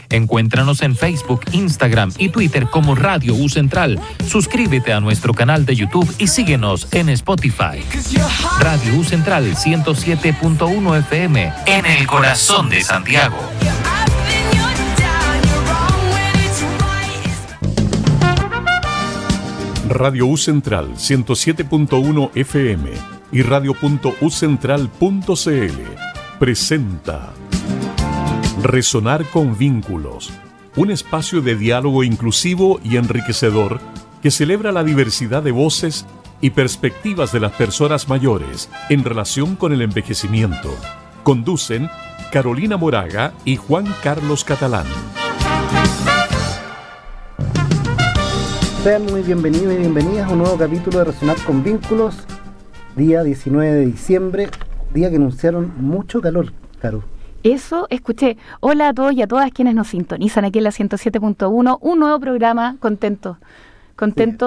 Encuéntranos en Facebook, Instagram y Twitter como Radio U Central. Suscríbete a nuestro canal de YouTube y síguenos en Spotify. Radio U Central 107.1 FM en el corazón de Santiago. Radio U Central 107.1 FM y radio.ucentral.cl presenta Resonar con Vínculos, un espacio de diálogo inclusivo y enriquecedor que celebra la diversidad de voces y perspectivas de las personas mayores en relación con el envejecimiento. Conducen Carolina Moraga y Juan Carlos Catalán. Sean muy bienvenidos y bienvenidas a un nuevo capítulo de Resonar con Vínculos, día 19 de diciembre, día que anunciaron mucho calor, Caro. Eso, escuché. Hola a todos y a todas quienes nos sintonizan aquí en la 107.1, un nuevo programa, contentos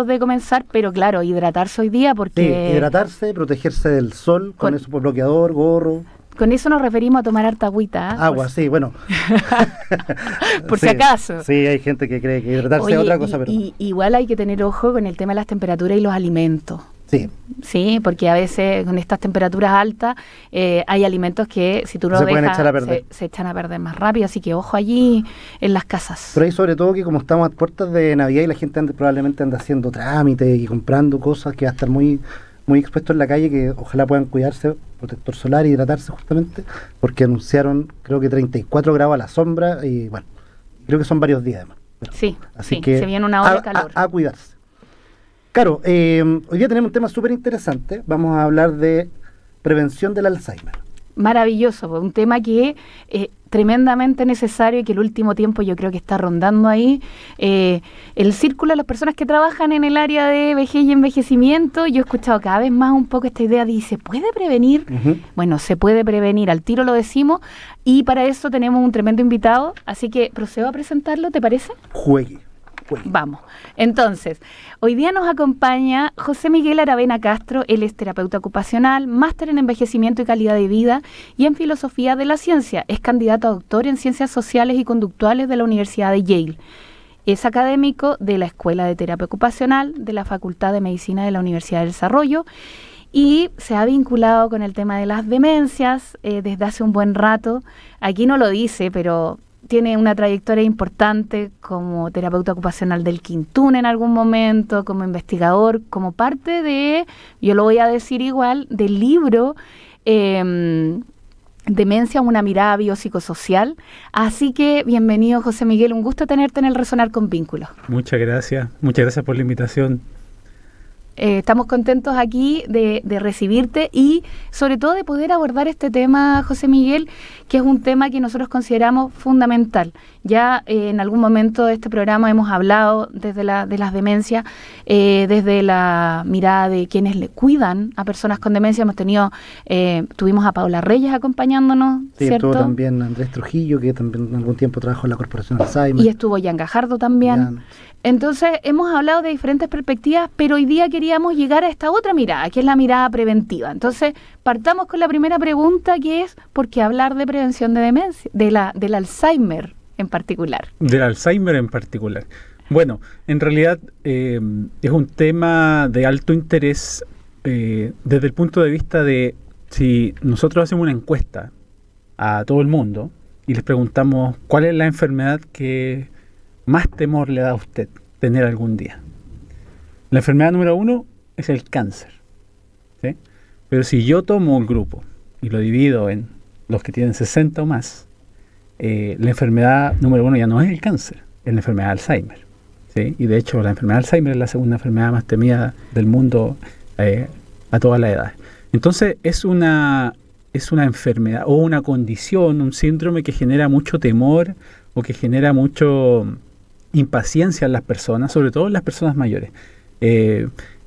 de comenzar, pero claro, hidratarse hoy día porque... Sí, hidratarse, protegerse del sol, con eso, bloqueador, gorro... Con eso nos referimos a tomar harta agüita. Agua, sí, bueno. Por si acaso. Sí, hay gente que cree que hidratarse es otra cosa, pero... igual hay que tener ojo con el tema de las temperaturas y los alimentos. Sí. Sí, porque a veces con estas temperaturas altas hay alimentos que si tú no dejas se echan a perder más rápido, así que ojo allí en las casas. Pero hay sobre todo que como estamos a puertas de Navidad y la gente probablemente anda haciendo trámites y comprando cosas que va a estar muy expuesto en la calle, que ojalá puedan cuidarse, protector solar, hidratarse justamente, porque anunciaron creo que 34 grados a la sombra y bueno, creo que son varios días además. Sí, así que se viene una ola de calor. A cuidarse. Claro, hoy día tenemos un tema súper interesante. Vamos a hablar de prevención del Alzheimer. Maravilloso, un tema que es tremendamente necesario y que el último tiempo yo creo que está rondando ahí. El círculo de las personas que trabajan en el área de vejez y envejecimiento, yo he escuchado cada vez más un poco esta idea de ¿se puede prevenir? Bueno, se puede prevenir, al tiro lo decimos, y para eso tenemos un tremendo invitado, así que procedo a presentarlo, ¿te parece? Juegue. Vamos. Entonces, hoy día nos acompaña José Miguel Aravena Castro. Él es terapeuta ocupacional, máster en envejecimiento y calidad de vida y en filosofía de la ciencia. Es candidato a doctor en ciencias sociales y conductuales de la Universidad de Yale. Es académico de la Escuela de Terapia Ocupacional de la Facultad de Medicina de la Universidad del Desarrollo y se ha vinculado con el tema de las demencias desde hace un buen rato. Aquí no lo dice, pero... tiene una trayectoria importante como terapeuta ocupacional del Quintún en algún momento, como investigador, como parte de, yo lo voy a decir igual, del libro Demencia, una mirada biopsicosocial. Así que bienvenido, José Miguel, un gusto tenerte en el Resonar con Vínculos. Muchas gracias por la invitación. Estamos contentos aquí de recibirte y sobre todo de poder abordar este tema, José Miguel, que es un tema que nosotros consideramos fundamental. Ya en algún momento de este programa hemos hablado de las demencias, desde la mirada de quienes le cuidan a personas con demencia. Tuvimos a Paula Reyes acompañándonos, sí, ¿cierto? Estuvo también Andrés Trujillo, que también en algún tiempo trabajó en la Corporación Alzheimer. Y estuvo Jan Gajardo también. Entonces, hemos hablado de diferentes perspectivas, pero hoy día queríamos llegar a esta otra mirada, que es la mirada preventiva. Entonces, partamos con la primera pregunta, que es, ¿por qué hablar de prevención de demencia, del Alzheimer en particular? Del Alzheimer en particular. Bueno, en realidad es un tema de alto interés desde el punto de vista de si nosotros hacemos una encuesta a todo el mundo y les preguntamos cuál es la enfermedad que más temor le da a usted tener algún día. La enfermedad número 1 es el cáncer, ¿sí? Pero si yo tomo el grupo y lo divido en los que tienen 60 o más, la enfermedad número 1 ya no es el cáncer, es la enfermedad de Alzheimer, ¿sí? Y de hecho la enfermedad de Alzheimer es la segunda enfermedad más temida del mundo a todas las edades. Entonces es una enfermedad o una condición, un síndrome que genera mucho temor o que genera mucho impaciencia en las personas, sobre todo en las personas mayores.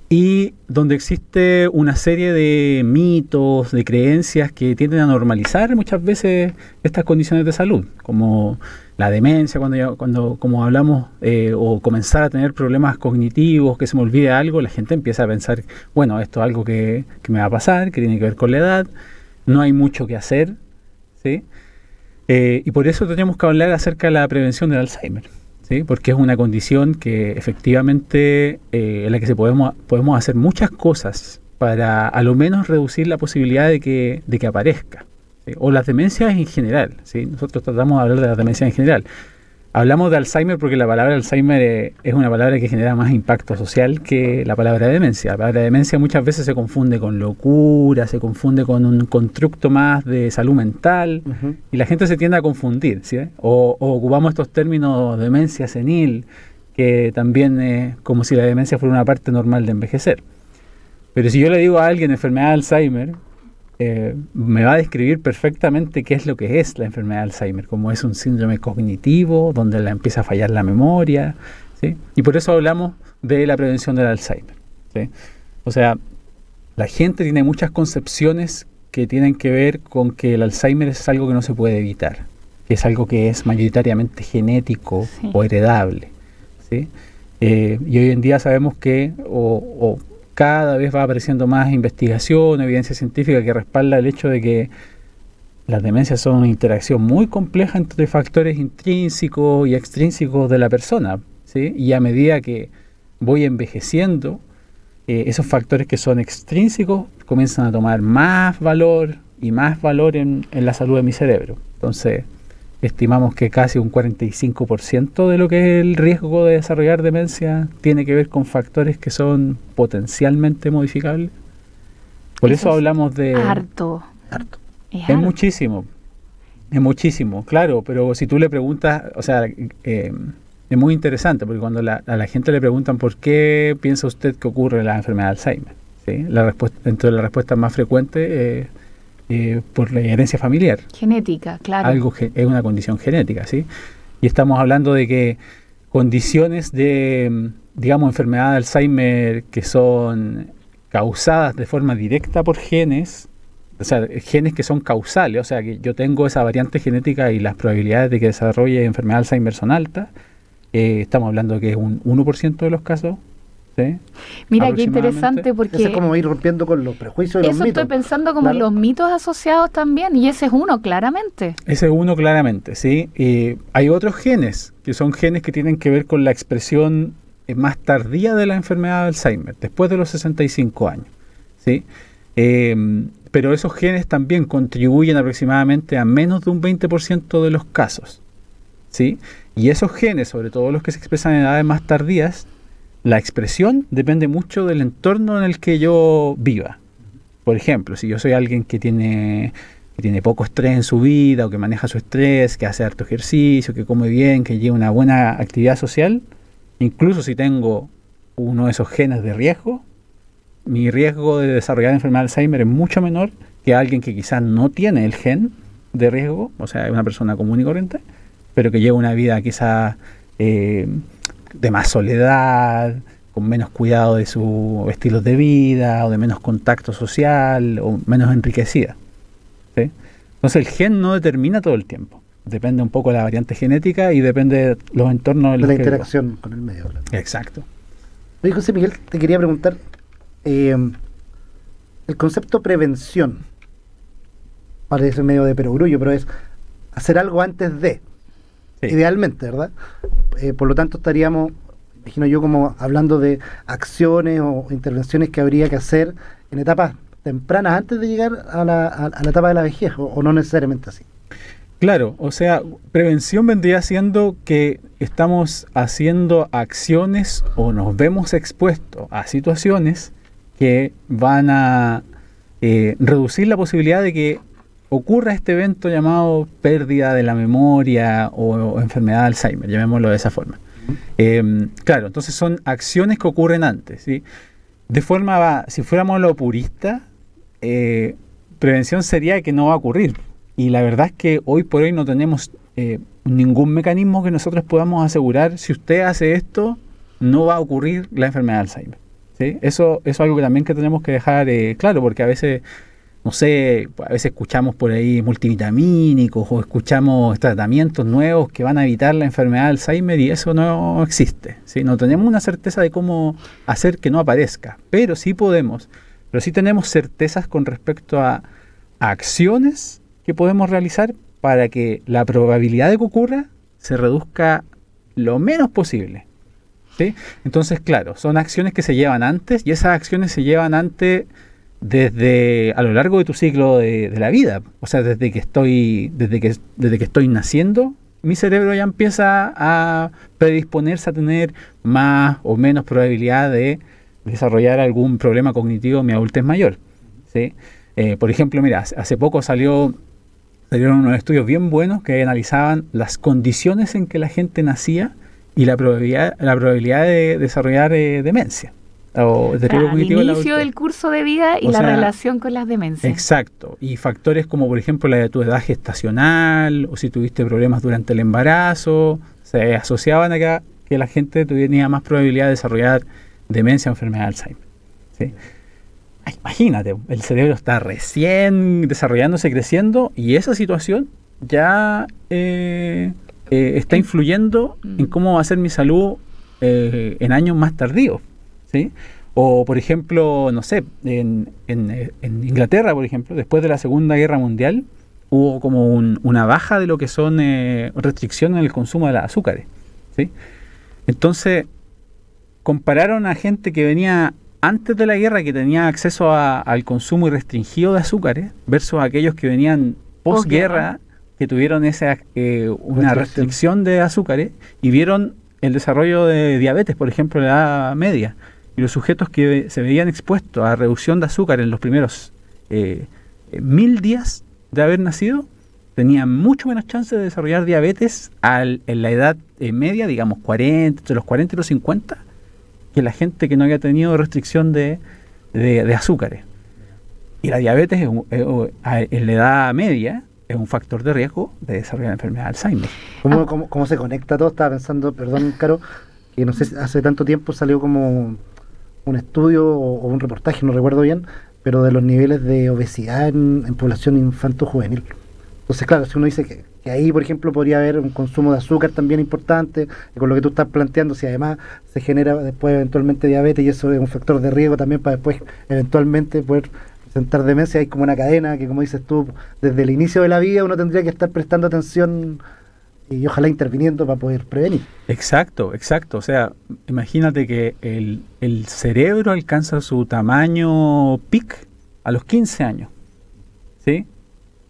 Y donde existe una serie de mitos, de creencias que tienden a normalizar muchas veces estas condiciones de salud, como la demencia, como hablamos, o comenzar a tener problemas cognitivos, que se me olvide algo, la gente empieza a pensar, bueno, esto es algo que me va a pasar, que tiene que ver con la edad, no hay mucho que hacer, ¿sí? Y por eso tenemos que hablar acerca de la prevención del Alzheimer, ¿sí? Porque es una condición que efectivamente en la que podemos hacer muchas cosas para a lo menos reducir la posibilidad de que aparezca, ¿sí? O las demencias en general, ¿sí? Nosotros tratamos de hablar de las demencias en general. Hablamos de Alzheimer porque la palabra Alzheimer es una palabra que genera más impacto social que la palabra demencia. La palabra demencia muchas veces se confunde con locura, se confunde con un constructo más de salud mental, y la gente se tiende a confundir, ¿sí? O ocupamos estos términos demencia senil, que también es como si la demencia fuera una parte normal de envejecer. Pero si yo le digo a alguien enfermedad de Alzheimer, me va a describir perfectamente qué es lo que es la enfermedad de Alzheimer, como es un síndrome cognitivo, donde le empieza a fallar la memoria, ¿sí? Y por eso hablamos de la prevención del Alzheimer, ¿sí? O sea, la gente tiene muchas concepciones que tienen que ver con que el Alzheimer es algo que no se puede evitar, que es algo que es mayoritariamente genético, sí, o heredable, ¿sí? Y hoy en día sabemos que cada vez va apareciendo más investigación, evidencia científica que respalda el hecho de que las demencias son una interacción muy compleja entre factores intrínsecos y extrínsecos de la persona, ¿sí? Y a medida que voy envejeciendo, esos factores que son extrínsecos comienzan a tomar más valor y más valor en la salud de mi cerebro. Entonces, estimamos que casi un 45% de lo que es el riesgo de desarrollar demencia tiene que ver con factores que son potencialmente modificables. Por eso hablamos de... Harto. Es muchísimo, claro, pero si tú le preguntas, o sea, es muy interesante, porque cuando a la gente le preguntan por qué piensa usted que ocurre la enfermedad de Alzheimer, ¿sí? La respuesta, dentro de las respuestas más frecuentes, por la herencia familiar. Genética, claro. Es una condición genética, ¿sí? Y estamos hablando de que condiciones de, digamos, enfermedad de Alzheimer que son causadas de forma directa por genes, o sea, genes que son causales, o sea, que yo tengo esa variante genética y las probabilidades de que desarrolle enfermedad de Alzheimer son altas, estamos hablando de que es un 1% de los casos. ¿Sí? Mira, qué interesante, porque eso es como ir rompiendo con los prejuicios y los mitos. Eso estoy pensando como en los mitos asociados también, y ese es uno, claramente. Ese es uno, claramente, ¿sí? Hay otros genes, que son genes que tienen que ver con la expresión más tardía de la enfermedad de Alzheimer, después de los 65 años, ¿sí? Pero esos genes también contribuyen aproximadamente a menos de un 20% de los casos, ¿sí? Y esos genes, sobre todo los que se expresan en edades más tardías, la expresión depende mucho del entorno en el que yo viva. Por ejemplo, si yo soy alguien que tiene poco estrés en su vida, o que maneja su estrés, que hace harto ejercicio, que come bien, que lleva una buena actividad social, incluso si tengo uno de esos genes de riesgo, mi riesgo de desarrollar enfermedad de Alzheimer es mucho menor que alguien que quizás no tiene el gen de riesgo, o sea, es una persona común y corriente, pero que lleva una vida quizás de más soledad, con menos cuidado de su estilo de vida, o de menos contacto social, o menos enriquecida, ¿sí? Entonces el gen no determina todo el tiempo. Depende un poco de la variante genética y depende de los entornos en los de la interacción con el medio. Claro. Exacto. Oye, José Miguel, te quería preguntar, el concepto prevención parece medio de perogrullo, pero es hacer algo antes de, sí, idealmente, ¿verdad? Por lo tanto estaríamos, imagino yo, como hablando de acciones o intervenciones que habría que hacer en etapas tempranas antes de llegar a la etapa de la vejez, o no necesariamente así. Claro, o sea, prevención vendría siendo que estamos haciendo acciones o nos vemos expuestos a situaciones que van a reducir la posibilidad de que ocurra este evento llamado pérdida de la memoria o enfermedad de Alzheimer, llamémoslo de esa forma. Claro, entonces son acciones que ocurren antes, ¿sí? De forma, si fuéramos lo purista, prevención sería que no va a ocurrir. Y la verdad es que hoy por hoy no tenemos ningún mecanismo que nosotros podamos asegurar, si usted hace esto, no va a ocurrir la enfermedad de Alzheimer, ¿sí? Eso es algo que también que tenemos que dejar claro, porque a veces, no sé, a veces escuchamos por ahí multivitamínicos o escuchamos tratamientos nuevos que van a evitar la enfermedad de Alzheimer, y eso no existe, ¿sí? No tenemos una certeza de cómo hacer que no aparezca, pero sí tenemos certezas con respecto a acciones que podemos realizar para que la probabilidad de que ocurra se reduzca lo menos posible. ¿Sí? Entonces, claro, son acciones que se llevan antes, y esas acciones se llevan antes desde a lo largo de tu ciclo de la vida. O sea, desde que estoy naciendo, mi cerebro ya empieza a predisponerse a tener más o menos probabilidad de desarrollar algún problema cognitivo en mi adultez mayor. ¿Sí? Por ejemplo, mira, hace poco salieron unos estudios bien buenos que analizaban las condiciones en que la gente nacía y la probabilidad de desarrollar demencia o deterioro cognitivo al inicio del curso de vida y la relación con las demencias. Exacto. Y factores como, por ejemplo, la de tu edad gestacional, o si tuviste problemas durante el embarazo, se asociaban a que la gente tenía más probabilidad de desarrollar demencia o enfermedad de Alzheimer. ¿Sí? Imagínate, el cerebro está recién desarrollándose, creciendo, y esa situación ya está influyendo en cómo va a ser mi salud en años más tardíos. ¿Sí? O, por ejemplo, no sé, en Inglaterra, por ejemplo, después de la Segunda Guerra Mundial, hubo como una baja de lo que son restricciones en el consumo de los azúcares. ¿Sí? Entonces, compararon a gente que venía antes de la guerra, que tenía acceso al consumo irrestringido de azúcares, versus aquellos que venían posguerra, que tuvieron una restricción de azúcares, y vieron el desarrollo de diabetes, por ejemplo, en la edad media. Y los sujetos que se veían expuestos a reducción de azúcar en los primeros 1000 días de haber nacido, tenían mucho menos chance de desarrollar diabetes en la edad media, digamos 40, entre los 40 y los 50, que la gente que no había tenido restricción de azúcares. Y la diabetes en la edad media es un factor de riesgo de desarrollar la enfermedad de Alzheimer. ¿Cómo se conecta todo? Estaba pensando, perdón, Caro, que no sé, hace tanto tiempo salió como un estudio o un reportaje, no recuerdo bien, pero de los niveles de obesidad en población infanto-juvenil. Entonces, claro, si uno dice que ahí, por ejemplo, podría haber un consumo de azúcar también importante, y con lo que tú estás planteando, si además se genera después eventualmente diabetes, y eso es un factor de riesgo también para después eventualmente poder presentar demencia, hay como una cadena que, como dices tú, desde el inicio de la vida uno tendría que estar prestando atención y ojalá interviniendo para poder prevenir. Exacto. O sea, imagínate que el cerebro alcanza su tamaño peak a los 15 años, ¿sí?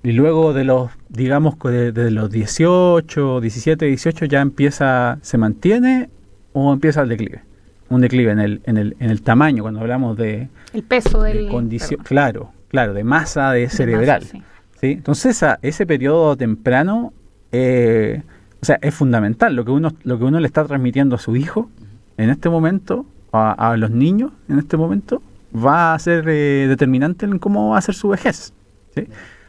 Y luego de los, digamos, de los 18, 17, 18 ya se mantiene o empieza el declive. Un declive en el tamaño, cuando hablamos de el peso de condición, claro, de masa cerebral. Masa, sí. ¿Sí? Entonces ese periodo temprano o sea, es fundamental. Lo que uno le está transmitiendo a su hijo en este momento, a los niños en este momento, va a ser determinante en cómo va a ser su vejez. ¿Sí?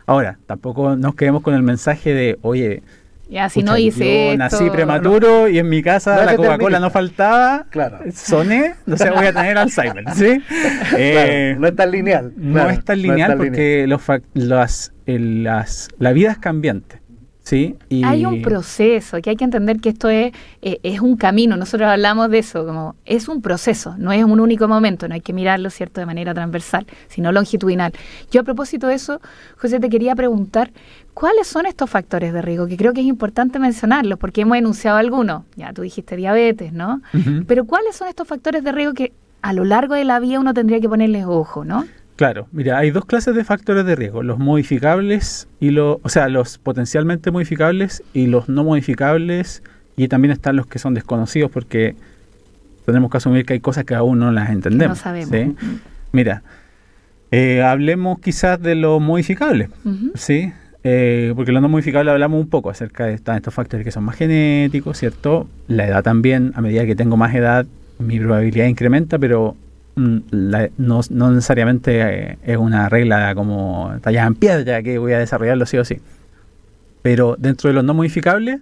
Ahora, tampoco nos quedemos con el mensaje de, oye, ya, si no hice yo nací prematuro y en mi casa la Coca-Cola no faltaba, claro, soné, o sea, voy a tener Alzheimer, ¿sí? Claro, no es tan lineal. No es tan lineal porque la vida es cambiante. Sí, y hay un proceso, que hay que entender que esto es un camino. Nosotros hablamos de eso, como es un proceso, no es un único momento, no hay que mirarlo, ¿cierto?, de manera transversal, sino longitudinal. Yo, a propósito de eso, José, te quería preguntar, ¿cuáles son estos factores de riesgo? Que creo que es importante mencionarlos, porque hemos enunciado algunos. Ya tú dijiste diabetes, ¿no? Uh-huh. Pero ¿cuáles son estos factores de riesgo que a lo largo de la vida uno tendría que ponerles ojo, ¿no? Claro, mira, hay dos clases de factores de riesgo, los modificables y los potencialmente modificables y los no modificables, y también están los que son desconocidos porque tenemos que asumir que hay cosas que aún no las entendemos. No sabemos. ¿Sí? Mira, hablemos quizás de los modificables, ¿sí? Porque los no modificables hablamos un poco acerca de estos factores que son más genéticos, ¿cierto? La edad también, a medida que tengo más edad, mi probabilidad incrementa, pero no necesariamente es una regla como tallada en piedra que voy a desarrollarlo sí o sí. Pero dentro de los no modificables,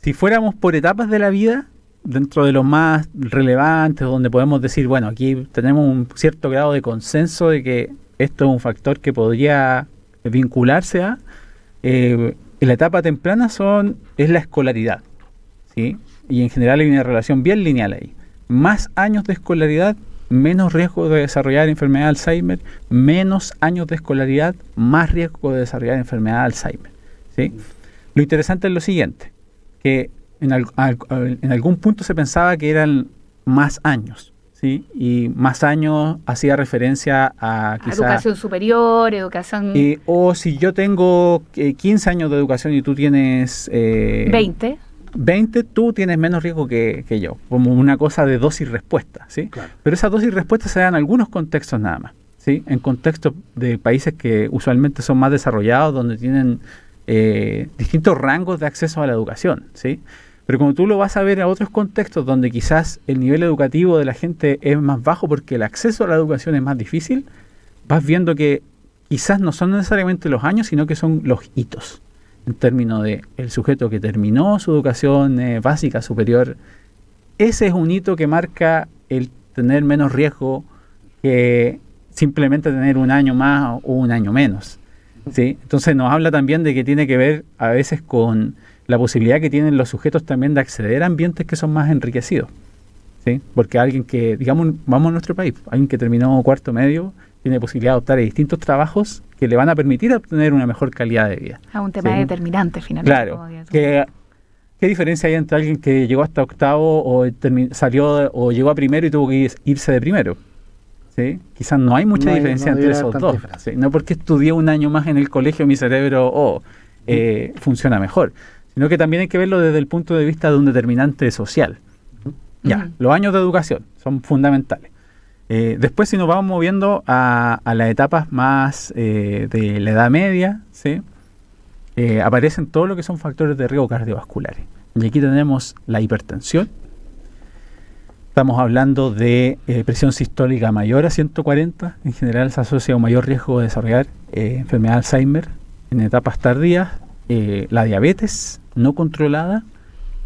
si fuéramos por etapas de la vida, dentro de los más relevantes, donde podemos decir, bueno, aquí tenemos un cierto grado de consenso de que esto es un factor que podría vincularse a en la etapa temprana es la escolaridad, ¿sí? Y en general hay una relación bien lineal ahí. Más años de escolaridad, menos riesgo de desarrollar enfermedad de Alzheimer, menos años de escolaridad, más riesgo de desarrollar enfermedad de Alzheimer, ¿sí? Lo interesante es lo siguiente, que en algún punto se pensaba que eran más años, ¿sí? Y más años hacía referencia a quizá... Educación superior, educación... o si yo tengo 15 años de educación y tú tienes... 20, tú tienes menos riesgo que yo, como una cosa de dosis-respuesta, ¿sí? Claro. Pero esa dosis-respuesta se da en algunos contextos nada más, ¿sí? En contextos de países que usualmente son más desarrollados, donde tienen distintos rangos de acceso a la educación, ¿sí? Pero como tú lo vas a ver a otros contextos donde quizás el nivel educativo de la gente es más bajo porque el acceso a la educación es más difícil, vas viendo que quizás no son necesariamente los años, sino que son los hitos, en términos de el sujeto que terminó su educación básica superior. Ese es un hito que marca el tener menos riesgo que simplemente tener un año más o un año menos, ¿sí? Entonces nos habla también de que tiene que ver a veces con la posibilidad que tienen los sujetos también de acceder a ambientes que son más enriquecidos, ¿sí? Porque alguien que, digamos, vamos a nuestro país, alguien que terminó cuarto medio tiene posibilidad de optar a distintos trabajos que le van a permitir obtener una mejor calidad de vida. A un tema ¿sí? determinante finalmente. Claro. ¿Qué diferencia hay entre alguien que llegó hasta octavo o salió o llegó a primero y tuvo que irse de primero? ¿Sí? Quizás no hay mucha diferencia entre esos dos. ¿Sí? No porque estudié un año más en el colegio mi cerebro funciona mejor, sino que también hay que verlo desde el punto de vista de un determinante social. Ya, los años de educación son fundamentales. Después, si nos vamos moviendo a las etapas más de la edad media, ¿sí? Aparecen todo lo que son factores de riesgo cardiovasculares. Y aquí tenemos la hipertensión. Estamos hablando de presión sistólica mayor a 140. En general se asocia a un mayor riesgo de desarrollar enfermedad de Alzheimer en etapas tardías. La diabetes no controlada,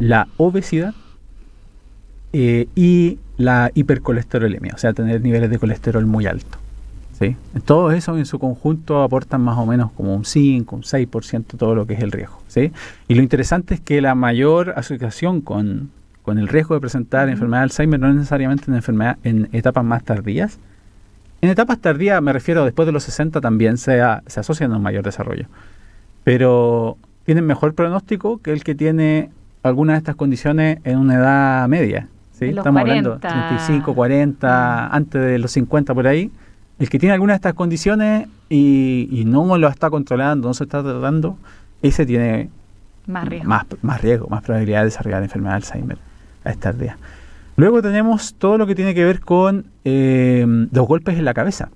la obesidad y la hipercolesterolemia, o sea, tener niveles de colesterol muy altos, ¿sí? Todo eso en su conjunto aportan más o menos como un 5, un 6% todo lo que es el riesgo, ¿sí? Y lo interesante es que la mayor asociación con el riesgo de presentar enfermedad de Alzheimer no es necesariamente en etapas más tardías. En etapas tardías, me refiero después de los 60, también se asocian a un mayor desarrollo, pero tienen mejor pronóstico que el que tiene algunas de estas condiciones en una edad media, ¿sí? Estamos 40. hablando de 35, 40, antes de los 50 por ahí. El que tiene algunas de estas condiciones y no lo está controlando, no se está tratando, ese tiene más riesgo, más probabilidad de desarrollar enfermedad de Alzheimer a estas días. Luego tenemos todo lo que tiene que ver con los golpes en la cabeza.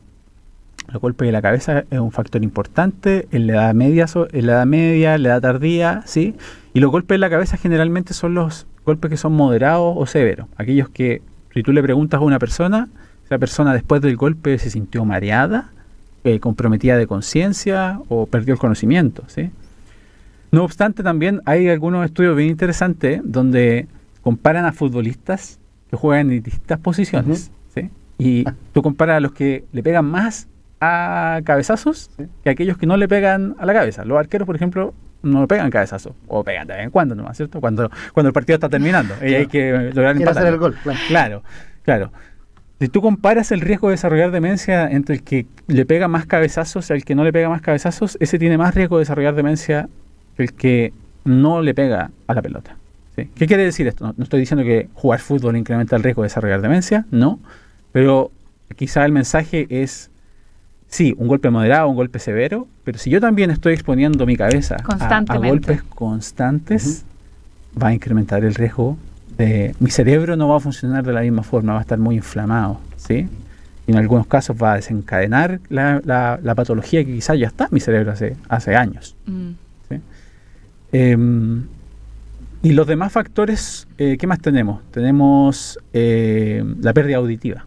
Los golpes de la cabeza es un factor importante en la edad media, en la edad tardía, ¿sí? Y los golpes en la cabeza generalmente son los golpes que son moderados o severos. Aquellos que, si tú le preguntas a una persona, esa persona después del golpe se sintió mareada, comprometida de conciencia o perdió el conocimiento, ¿sí? No obstante, también hay algunos estudios bien interesantes donde comparan a futbolistas que juegan en distintas posiciones, ¿sí? Y tú comparas a los que le pegan más a cabezazos que aquellos que no le pegan a la cabeza. Los arqueros, por ejemplo, no le pegan cabezazos, o pegan de vez en cuando nomás, ¿cierto? Cuando el partido está terminando y hay que lograr empatar. Hacer el gol, claro. Si tú comparas el riesgo de desarrollar demencia entre el que le pega más cabezazos y el que no le pega más cabezazos, ese tiene más riesgo de desarrollar demencia que el que no le pega a la pelota, ¿sí? ¿Qué quiere decir esto? No estoy diciendo que jugar fútbol incrementa el riesgo de desarrollar demencia, no, pero quizá el mensaje es: sí, un golpe moderado, un golpe severo, pero si yo también estoy exponiendo mi cabeza a golpes constantes, va a incrementar el riesgo de... Mi cerebro no va a funcionar de la misma forma, va a estar muy inflamado, ¿sí? Y en algunos casos va a desencadenar la patología que quizás ya está en mi cerebro hace años. ¿Sí? Y los demás factores, ¿qué más tenemos? Tenemos la pérdida auditiva.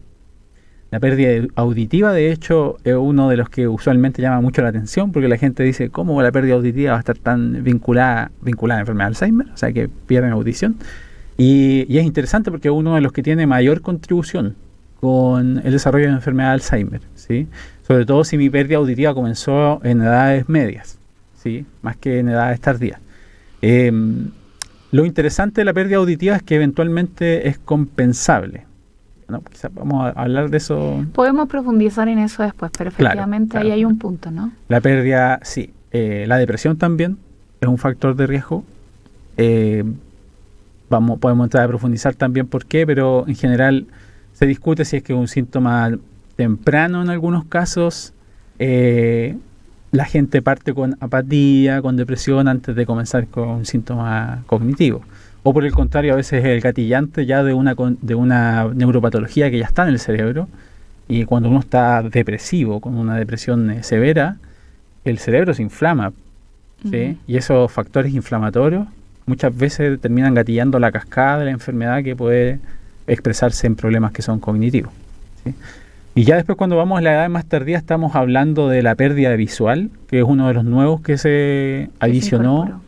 La pérdida auditiva, de hecho, es uno de los que usualmente llama mucho la atención, porque la gente dice, ¿cómo la pérdida auditiva va a estar tan vinculada a la enfermedad de Alzheimer? O sea, que pierden audición. Y es interesante porque es uno de los que tiene mayor contribución con el desarrollo de la enfermedad de Alzheimer, ¿sí? Sobre todo si mi pérdida auditiva comenzó en edades medias, ¿sí? Más que en edades tardías. Lo interesante de la pérdida auditiva es que eventualmente es compensable. ¿No? Quizás vamos a hablar de eso. Podemos profundizar en eso después, pero efectivamente claro. Ahí hay un punto, ¿no? La pérdida, sí. La depresión también, es un factor de riesgo. Podemos entrar a profundizar también por qué, pero en general se discute si es que es un síntoma temprano en algunos casos. La gente parte con apatía, con depresión antes de comenzar con un síntoma cognitivo. O por el contrario, a veces es el gatillante ya de una neuropatología que ya está en el cerebro. Y cuando uno está depresivo, con una depresión severa, el cerebro se inflama, ¿sí? Y esos factores inflamatorios muchas veces terminan gatillando la cascada de la enfermedad que puede expresarse en problemas que son cognitivos, ¿sí? Y ya después, cuando vamos a la edad más tardía, estamos hablando de la pérdida visual, que es uno de los nuevos que se adicionó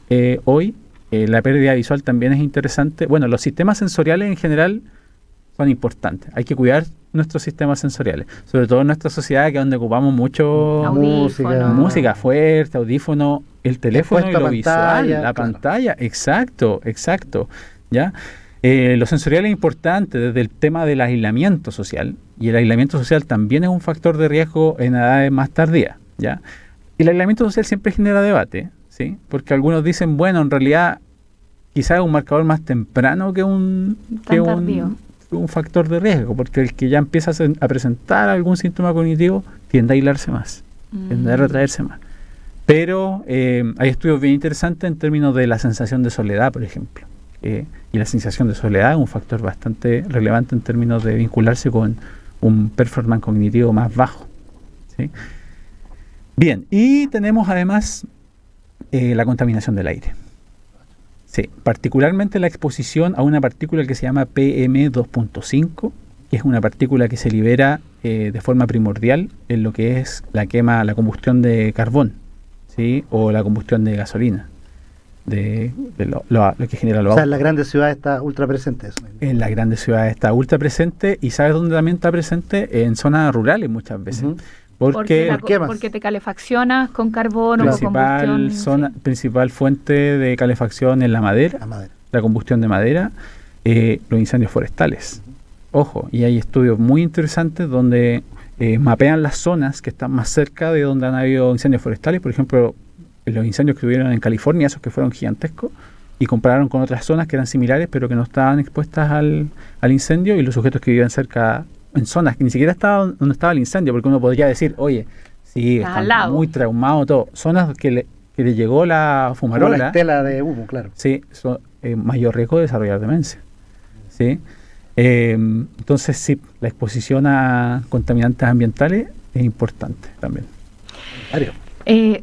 hoy. La pérdida visual también es interesante. Bueno, los sistemas sensoriales en general son importantes. Hay que cuidar nuestros sistemas sensoriales, sobre todo en nuestra sociedad, que es donde ocupamos mucho música fuerte, audífono, el teléfono y lo visual, la pantalla. Exacto. ¿Ya? Lo sensorial es importante desde el tema del aislamiento social, y el aislamiento social también es un factor de riesgo en edades más tardías, ¿ya? Y el aislamiento social siempre genera debate, ¿sí? Porque algunos dicen, bueno, en realidad quizás es un marcador más temprano que un factor de riesgo, porque el que ya empieza a presentar algún síntoma cognitivo tiende a aislarse más, tiende a retraerse más. Pero hay estudios bien interesantes en términos de la sensación de soledad, por ejemplo. Y la sensación de soledad es un factor bastante relevante en términos de vincularse con un performance cognitivo más bajo, ¿sí? Bien, y tenemos además la contaminación del aire. Sí, particularmente la exposición a una partícula que se llama PM2.5, que es una partícula que se libera de forma primordial en lo que es la combustión de carbón, ¿sí? O la combustión de gasolina. De lo que genera los autos. O sea, en las grandes ciudades está ultra presente eso. En las grandes ciudades está ultra presente, y ¿sabes dónde también está presente? En zonas rurales muchas veces. Porque te calefaccionas con carbón o con combustión. Principal fuente de calefacción es la madera, la combustión de madera, los incendios forestales. Ojo, y hay estudios muy interesantes donde mapean las zonas que están más cerca de donde han habido incendios forestales. Por ejemplo, los incendios que tuvieron en California, esos que fueron gigantescos, y compararon con otras zonas que eran similares pero que no estaban expuestas al incendio, y los sujetos que vivían cerca, en zonas que ni siquiera estaban donde estaba el incendio, porque uno podría decir, oye, sí, están muy traumados, todo. Zonas que le llegó la fumarola, la estela de humo, claro. Sí, son mayor riesgo de desarrollar demencia, ¿sí? Entonces, sí, la exposición a contaminantes ambientales es importante también.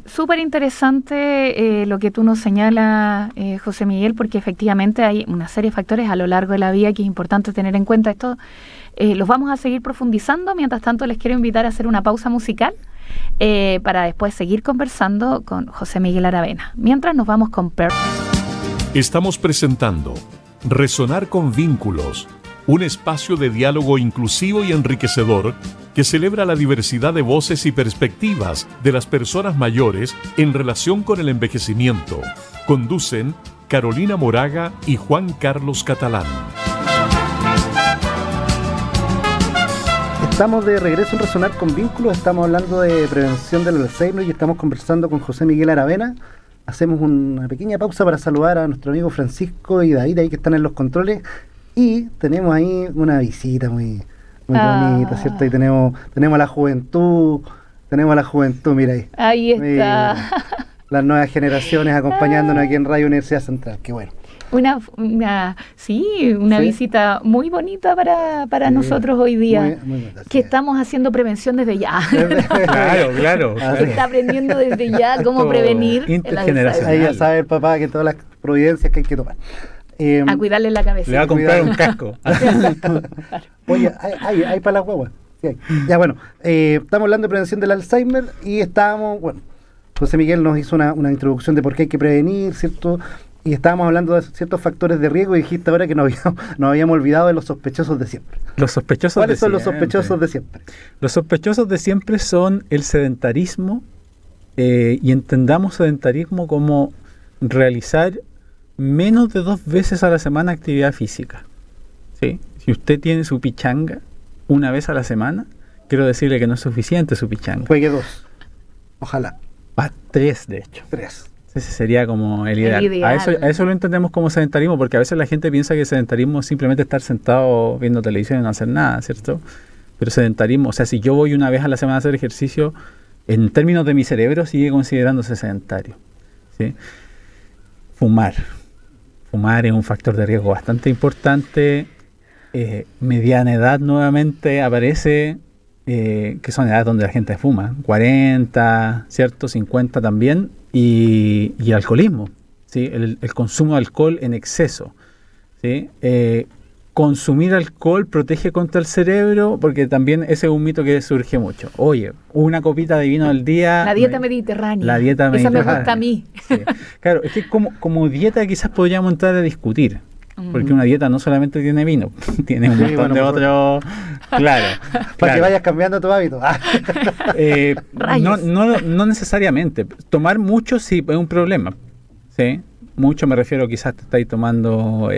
Súper interesante lo que tú nos señalas, José Miguel, porque efectivamente hay una serie de factores a lo largo de la vida que es importante tener en cuenta. Esto los vamos a seguir profundizando. Mientras tanto, les quiero invitar a hacer una pausa musical para después seguir conversando con José Miguel Aravena. Mientras nos vamos con Estamos presentando Resonar con Vínculos, un espacio de diálogo inclusivo y enriquecedor que celebra la diversidad de voces y perspectivas de las personas mayores en relación con el envejecimiento. Conducen Carolina Moraga y Juan Carlos Catalán. Estamos de regreso en Resonar con Vínculos. Estamos hablando de prevención del Alzheimer y estamos conversando con José Miguel Aravena. Hacemos una pequeña pausa para saludar a nuestro amigo Francisco y David, ahí que están en los controles. Y tenemos ahí una visita muy bonita, ¿cierto? Y tenemos a la juventud, mira ahí. Ahí está. Mira, las nuevas generaciones acompañándonos aquí en Radio Universidad Central, qué bueno. Una visita muy bonita para nosotros hoy día, muy que estamos haciendo prevención desde ya. Claro. Se está aprendiendo desde ya cómo prevenir el Alzheimer. Ahí ya sabe el papá que todas las providencias que hay que tomar. A cuidarle la cabeza. Le va a comprar un casco. Oye, hay para las guaguas. Sí hay. Ya bueno, estamos hablando de prevención del Alzheimer y José Miguel nos hizo una introducción de por qué hay que prevenir, ¿cierto? Y estábamos hablando de ciertos factores de riesgo y dijiste ahora que nos habíamos olvidado de los sospechosos de siempre. ¿Cuáles son los sospechosos de siempre? Los sospechosos de siempre son el sedentarismo, y entendamos sedentarismo como realizar menos de 2 veces a la semana actividad física, ¿sí? Si usted tiene su pichanga una vez a la semana, quiero decirle que no es suficiente su pichanga. Juegue 2, ojalá. 3, de hecho. 3. Ese sería como el ideal. El ideal. A eso lo entendemos como sedentarismo, porque a veces la gente piensa que sedentarismo es simplemente estar sentado viendo televisión y no hacer nada, ¿cierto? Pero sedentarismo, o sea, si yo voy una vez a la semana a hacer ejercicio, en términos de mi cerebro sigue considerándose sedentario, ¿sí? Fumar es un factor de riesgo bastante importante. Mediana edad nuevamente aparece, que son edades donde la gente fuma, 40, ¿cierto? 50 también, y alcoholismo, ¿sí? El consumo de alcohol en exceso, ¿sí? Consumir alcohol protege contra el cerebro, porque también ese es un mito que surge mucho. Oye, una copita de vino al día. La dieta mediterránea. La dieta mediterránea. Esa me gusta a mí. Sí. Claro, es que como dieta quizás podríamos entrar a discutir, porque una dieta no solamente tiene vino, tiene un montón de otros. Claro. Para que vayas cambiando tu hábito. No necesariamente. Tomar mucho sí es un problema, ¿sí? Mucho me refiero, quizás te estáis tomando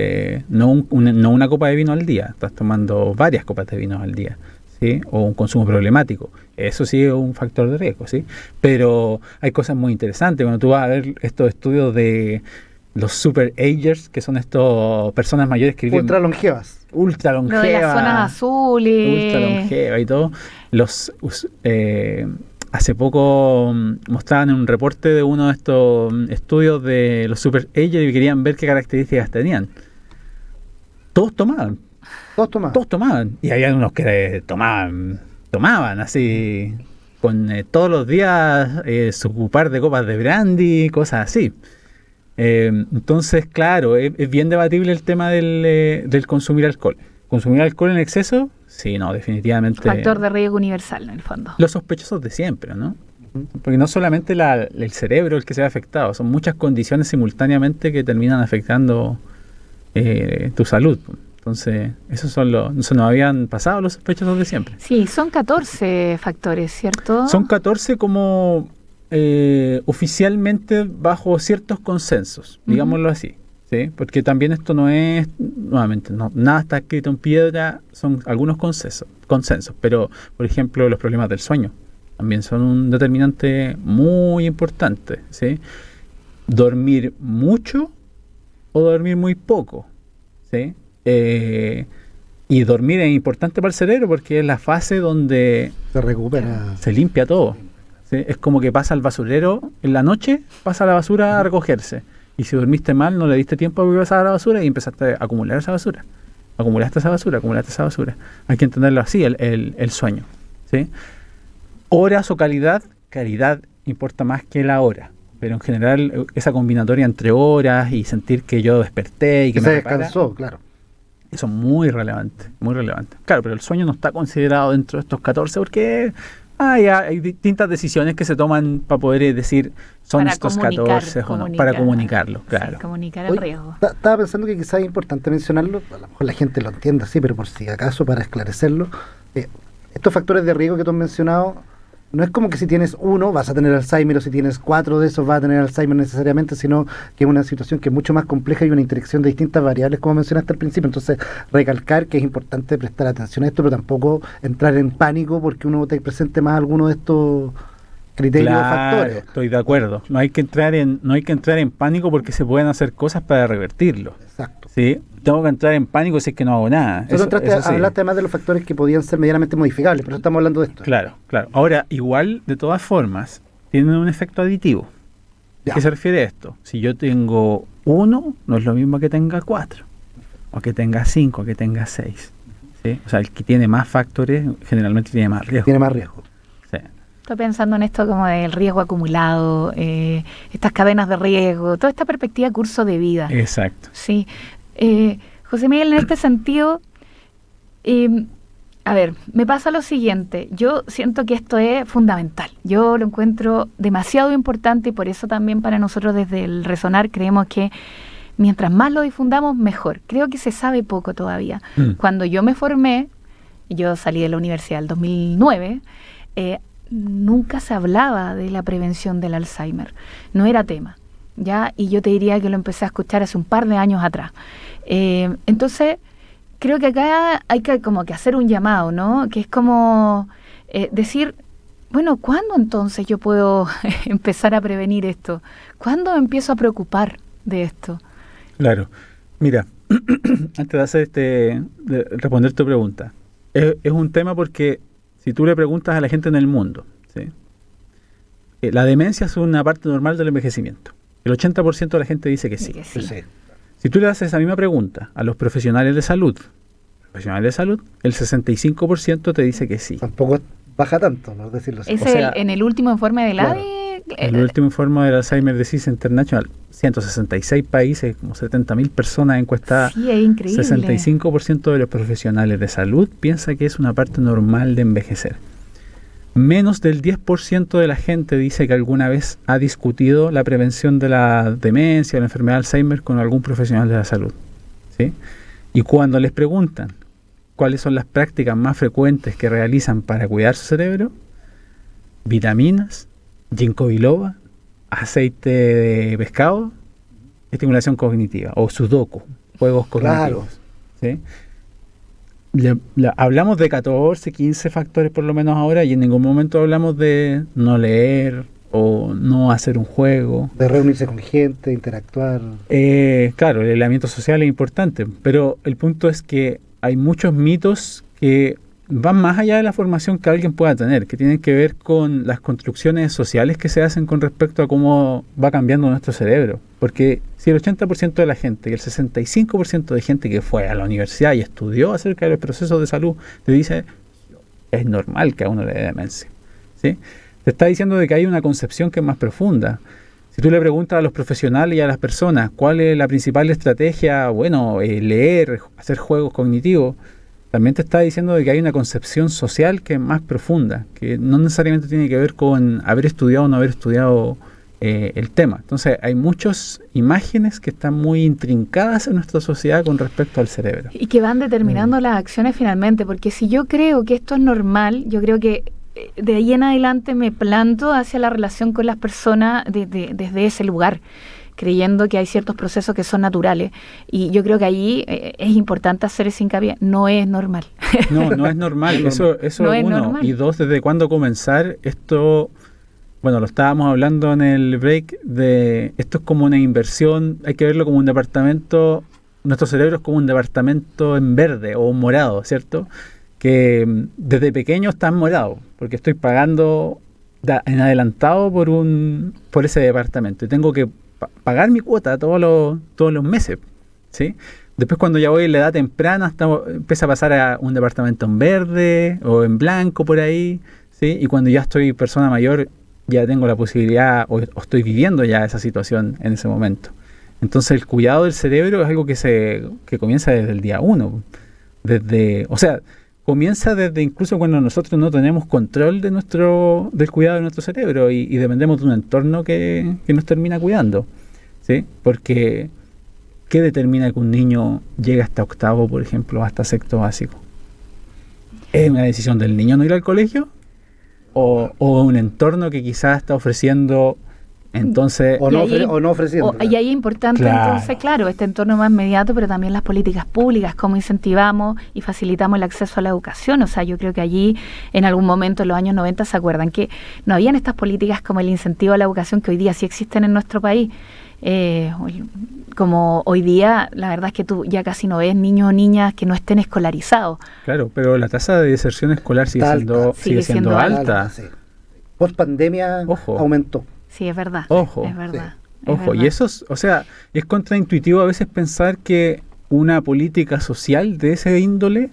no una copa de vino al día, estás tomando varias copas de vino al día, ¿sí? O un consumo problemático. Eso sí es un factor de riesgo, ¿sí? Pero hay cosas muy interesantes. Cuando tú vas a ver estos estudios de los super agers, que son estas personas mayores que viven Ultra longevas. Ultra longevas. Lo de las zonas azules. Ultra longeva y todo. Hace poco mostraban en un reporte de uno de estos estudios de los super agers y querían ver qué características tenían. Todos tomaban. Y había unos que tomaban así, con todos los días su par de copas de brandy, cosas así. Entonces, claro, es bien debatible el tema del consumir alcohol. ¿Consumir alcohol en exceso? Sí, no, definitivamente. Factor de riesgo universal, en el fondo. Los sospechosos de siempre, ¿no? Porque no solamente el cerebro el que se ve afectado, son muchas condiciones simultáneamente que terminan afectando tu salud. Entonces, eso nos habían pasado los sospechosos de siempre. Sí, son 14 factores, ¿cierto? Son 14 como oficialmente bajo ciertos consensos, digámoslo así. ¿Sí? Porque también esto no es, nuevamente, nada está escrito en piedra, son algunos consensos, pero, por ejemplo, los problemas del sueño también son un determinante muy importante, ¿sí? Dormir mucho o dormir muy poco, ¿sí? Y dormir es importante para el cerebro porque es la fase donde se recupera, se limpia todo, ¿sí? Es como que pasa al basurero en la noche, pasa la basura a recogerse. Y si dormiste mal, no le diste tiempo a que pasara la basura y empezaste a acumular esa basura. Acumulaste esa basura. Hay que entenderlo así, el sueño, ¿sí? Horas o calidad importa más que la hora. Pero en general, esa combinatoria entre horas y sentir que yo desperté y que me descansó, claro. Eso es muy relevante, muy relevante. Claro, pero el sueño no está considerado dentro de estos 14 porque hay distintas decisiones que se toman para poder decir son para estos 14 o no, para comunicarlo, claro. Sí, comunicar el riesgo. Estaba pensando que quizás es importante mencionarlo, a lo mejor la gente lo entiende así, pero por si acaso para esclarecerlo, estos factores de riesgo que tú has mencionado, no es como que si tienes uno vas a tener Alzheimer o si tienes 4 de esos vas a tener Alzheimer necesariamente, sino que es una situación que es mucho más compleja y una interacción de distintas variables como mencionaste al principio. Entonces, recalcar que es importante prestar atención a esto, pero tampoco entrar en pánico porque uno te presente más alguno de estos criterios o factores. Estoy de acuerdo. No hay que entrar en pánico porque se pueden hacer cosas para revertirlo. Exacto. ¿Sí? Tengo que entrar en pánico si es que no hago nada. Hablaste además de los factores que podían ser medianamente modificables, pero estamos hablando de esto. Claro. Ahora, igual, de todas formas, tienen un efecto aditivo. ¿A qué se refiere esto? Si yo tengo 1, no es lo mismo que tenga 4, o que tenga 5, o que tenga 6. ¿Sí? O sea, el que tiene más factores generalmente tiene más riesgo. Sí. Estoy pensando en esto como del riesgo acumulado, estas cadenas de riesgo, toda esta perspectiva de curso de vida. Exacto. Sí. José Miguel, en este sentido, a ver, me pasa lo siguiente. Yo siento que esto es fundamental. Yo lo encuentro demasiado importante y por eso también para nosotros desde el Resonar creemos que mientras más lo difundamos, mejor. Creo que se sabe poco todavía. Cuando yo me formé, yo salí de la universidad en el 2009, nunca se hablaba de la prevención del Alzheimer. No era tema, ¿ya? Y yo te diría que lo empecé a escuchar hace un par de años atrás. Entonces, creo que acá hay que como que hacer un llamado, ¿no? Que es como decir, bueno, ¿cuándo entonces yo puedo empezar a prevenir esto? ¿Cuándo empiezo a preocupar de esto? Claro. Mira, antes de responder tu pregunta, es un tema porque si tú le preguntas a la gente en el mundo, ¿sí? La demencia es una parte normal del envejecimiento. El 80% de la gente dice que sí. Sí. Si tú le haces esa misma pregunta a los profesionales de salud, el 65% te dice que sí. Tampoco baja tanto, no decirlo así. En el último informe del claro. ADI. El último informe del Alzheimer Disease International, 166 países, como 70.000 personas encuestadas. Sí, es increíble. 65% de los profesionales de salud piensa que es una parte normal de envejecer. Menos del 10% de la gente dice que alguna vez ha discutido la prevención de la demencia o la enfermedad de Alzheimer con algún profesional de la salud, ¿sí? Y cuando les preguntan cuáles son las prácticas más frecuentes que realizan para cuidar su cerebro, vitaminas, ginkgo biloba, aceite de pescado, estimulación cognitiva o sudoku, juegos cognitivos. ¿Sí? Hablamos de 14, 15 factores por lo menos ahora y en ningún momento hablamos de no leer o no hacer un juego. De reunirse con gente, interactuar. Claro, el aislamiento social es importante, pero el punto es que hay muchos mitos que van más allá de la formación que alguien pueda tener, que tienen que ver con las construcciones sociales que se hacen con respecto a cómo va cambiando nuestro cerebro. Porque si el 80% de la gente y el 65% de gente que fue a la universidad y estudió acerca de los procesos de salud te dice, es normal que a uno le dé demencia, ¿sí? Te está diciendo de que hay una concepción que es más profunda. Si tú le preguntas a los profesionales y a las personas cuál es la principal estrategia, bueno, leer, hacer juegos cognitivos, también te está diciendo de que hay una concepción social que es más profunda, que no necesariamente tiene que ver con haber estudiado o no haber estudiado el tema. Entonces hay muchas imágenes que están muy intrincadas en nuestra sociedad con respecto al cerebro. Y que van determinando las acciones finalmente, porque si yo creo que esto es normal, yo creo que de ahí en adelante me planto hacia la relación con las personas desde ese lugar, creyendo que hay ciertos procesos que son naturales. Y yo creo que ahí es importante hacer ese hincapié. No es normal. No es normal. Eso no es uno. Normal. Y dos, ¿desde cuándo comenzar? Esto, bueno, lo estábamos hablando en el break, esto es como una inversión, hay que verlo como un departamento, nuestro cerebro es como un departamento en verde o morado, ¿cierto? Que desde pequeño está en morado, porque estoy pagando en adelantado por ese departamento. Y tengo que pagar mi cuota todos los meses, ¿sí? Después cuando ya voy en la edad temprana empieza a pasar a un departamento en verde o en blanco por ahí, ¿sí? Y cuando ya estoy persona mayor ya tengo la posibilidad o estoy viviendo ya esa situación en ese momento. Entonces el cuidado del cerebro es algo que comienza desde el día 1. Comienza desde incluso cuando nosotros no tenemos control del cuidado de nuestro cerebro y dependemos de un entorno que nos termina cuidando, ¿sí? Porque ¿qué determina que un niño llegue hasta octavo, por ejemplo, hasta sexto básico? ¿Es una decisión del niño no ir al colegio? ¿O un entorno que quizás está ofreciendo entonces... O no ofreciendo. Y ahí es importante, entonces, claro, este entorno más inmediato, pero también las políticas públicas, cómo incentivamos y facilitamos el acceso a la educación. O sea, yo creo que allí, en algún momento, en los años 90, ¿se acuerdan? Que no habían estas políticas como el incentivo a la educación que hoy día sí existen en nuestro país. Como hoy día, la verdad es que tú ya casi no ves niños o niñas que no estén escolarizados. Claro, pero la tasa de deserción escolar sigue siendo alta. Sí. Post pandemia aumentó. Sí, es verdad. Ojo. Es verdad. Sí. Ojo, y eso es contraintuitivo a veces pensar que una política social de ese índole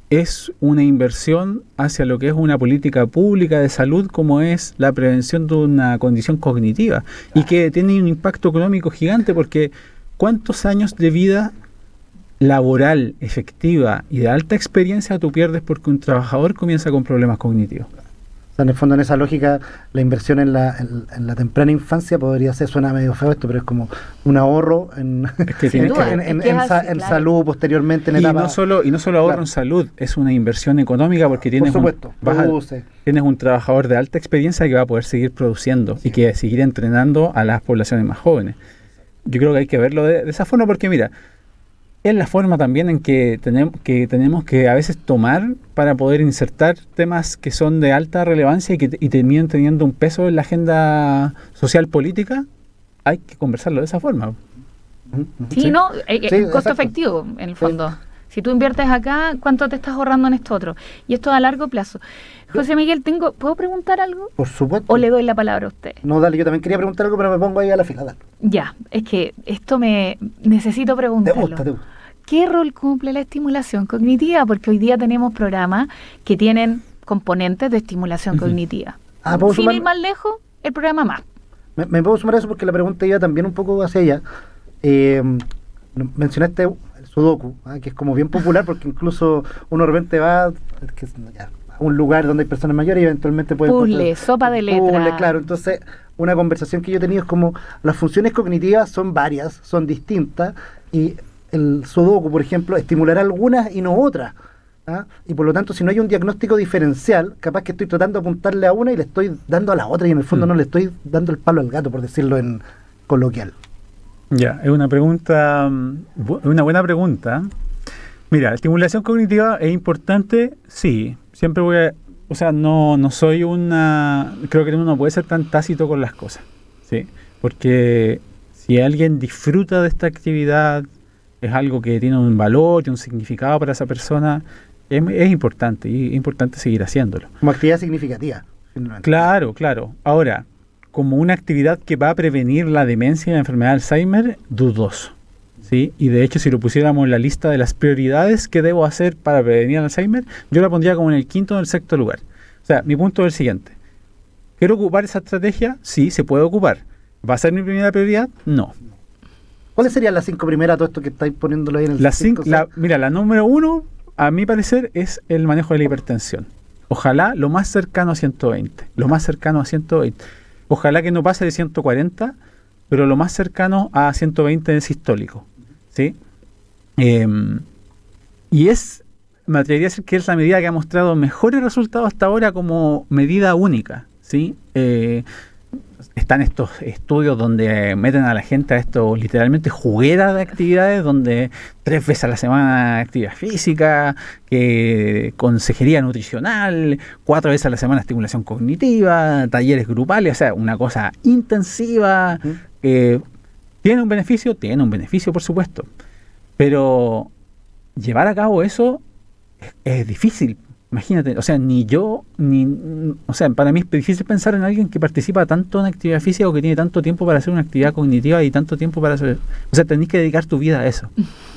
es una inversión hacia lo que es una política pública de salud, como es la prevención de una condición cognitiva, y que tiene un impacto económico gigante, porque ¿cuántos años de vida laboral, efectiva y de alta experiencia tú pierdes porque un trabajador comienza con problemas cognitivos? O sea, en el fondo, en esa lógica, la inversión en la temprana infancia podría ser, suena medio feo esto, pero es como un ahorro en salud posteriormente, en etapa. Y no solo ahorro en salud, es una inversión económica, porque tienes un trabajador de alta experiencia que va a poder seguir produciendo y que seguir entrenando a las poblaciones más jóvenes. Yo creo que hay que verlo de esa forma, porque mira, es la forma también en que tenemos que a veces tomar para poder insertar temas que son de alta relevancia y terminan teniendo un peso en la agenda social política. Hay que conversarlo de esa forma. Sí, ¿no? Costo exacto. efectivo, en el fondo. Si tú inviertes acá, ¿cuánto te estás ahorrando en esto otro? Y esto a largo plazo. José Miguel, ¿puedo preguntar algo? Por supuesto. ¿O le doy la palabra a usted? No, dale, yo también quería preguntar algo, pero me pongo ahí a la fila. Dale. Ya, es que esto necesito Te preguntarlo. gusta, te gusta. ¿Qué rol cumple la estimulación cognitiva? Porque hoy día tenemos programas que tienen componentes de estimulación cognitiva. ¿puedo Sin sumar? ir más lejos, el programa más. Me puedo sumar a eso porque la pregunta iba también un poco hacia allá. Mencionaste el sudoku, que es como bien popular porque incluso uno de repente va a un lugar donde hay personas mayores y eventualmente puede Puzzle, sopa de letras. Puzzle, claro. Entonces, una conversación que yo he tenido es como las funciones cognitivas son varias, son distintas y el sudoku, por ejemplo, estimulará algunas y no otras. Y por lo tanto, si no hay un diagnóstico diferencial, capaz que estoy tratando de apuntarle a una y le estoy dando a la otra y en el fondo no le estoy dando el palo al gato, por decirlo en coloquial. Ya, es una pregunta, una buena pregunta. Mira, la estimulación cognitiva es importante, sí. Siempre voy a, o sea, no soy creo que uno no puede ser tan tácito con las cosas, ¿sí? Porque si alguien disfruta de esta actividad, es algo que tiene un valor y un significado para esa persona, es importante, y es importante seguir haciéndolo. Como actividad significativa. Finalmente. Claro, claro. Ahora, como una actividad que va a prevenir la demencia y la enfermedad de Alzheimer, dudoso, ¿sí? Y de hecho, si lo pusiéramos en la lista de las prioridades que debo hacer para prevenir el Alzheimer, yo la pondría como en el 5º o el 6º lugar. O sea, mi punto es el siguiente. ¿Quiero ocupar esa estrategia? Sí, se puede ocupar. ¿Va a ser mi primera prioridad? No. ¿Cuáles serían las 5 primeras, todo esto que estáis poniéndolo ahí en el 5? Mira, la número 1, a mi parecer, es el manejo de la hipertensión. Ojalá lo más cercano a 120. Lo más cercano a 120. Ojalá que no pase de 140, pero lo más cercano a 120 en sistólico, ¿sí? Y me atrevería a decir que es la medida que ha mostrado mejores resultados hasta ahora como medida única, ¿sí? Están estos estudios donde meten a la gente a esto literalmente jugueras de actividades, donde 3 veces a la semana actividad física, consejería nutricional, 4 veces a la semana estimulación cognitiva, talleres grupales, o sea, una cosa intensiva. ¿Tiene un beneficio? Tiene un beneficio, por supuesto. Pero llevar a cabo eso es difícil. Imagínate, o sea, o sea, para mí es difícil pensar en alguien que participa tanto en actividad física o que tiene tanto tiempo para hacer una actividad cognitiva y tanto tiempo para hacer... O sea, tenés que dedicar tu vida a eso,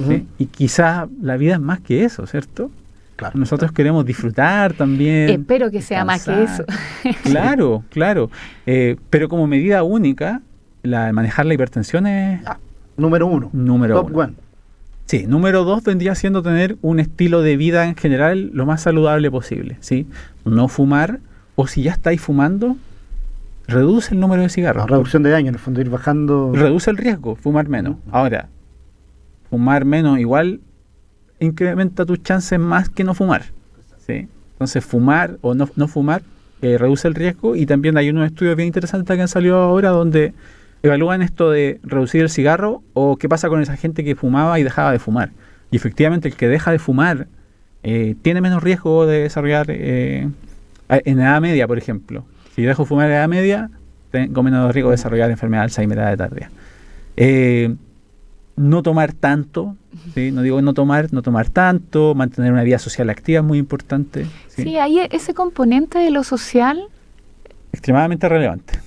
¿sí? Y quizás la vida es más que eso, ¿cierto? Claro. Nosotros queremos disfrutar también. Espero que sea más que eso. Claro, claro. Pero como medida única, manejar la hipertensión es... Número 1. Top 1. Sí, número 2 vendría siendo tener un estilo de vida en general lo más saludable posible, ¿sí? No fumar, o si ya estáis fumando, reduce el número de cigarros. Reducción de daño, en el fondo, ir bajando... Reduce el riesgo, fumar menos. Ahora, fumar menos igual incrementa tus chances más que no fumar, ¿sí? Entonces, fumar o no fumar reduce el riesgo, y también hay unos estudios bien interesantes que han salido ahora donde evalúan esto de reducir el cigarro o qué pasa con esa gente que fumaba y dejaba de fumar. Y efectivamente el que deja de fumar tiene menos riesgo de desarrollar en edad media, por ejemplo. Si dejo de fumar en edad media, tengo menos riesgo de desarrollar enfermedad de Alzheimer a edad tardía. No tomar tanto, ¿sí? No digo no tomar tanto, mantener una vida social activa es muy importante. Sí, hay ese componente de lo social. Extremadamente relevante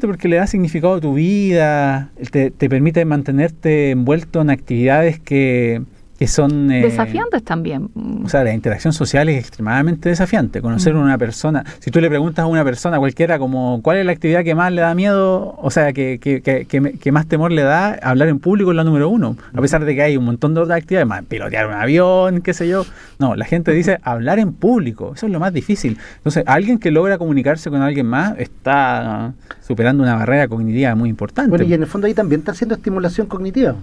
porque le da significado a tu vida, te permite mantenerte envuelto en actividades que son... desafiantes también. O sea, la interacción social es extremadamente desafiante. Conocer a una persona, si tú le preguntas a una persona cualquiera como cuál es la actividad que más le da miedo, o sea, que más temor le da, hablar en público es la número 1. A pesar de que hay un montón de otras actividades, más pilotear un avión, qué sé yo. No, la gente dice hablar en público, eso es lo más difícil. Entonces, alguien que logra comunicarse con alguien más está superando una barrera cognitiva muy importante. Bueno, y en el fondo ahí también está haciendo estimulación cognitiva.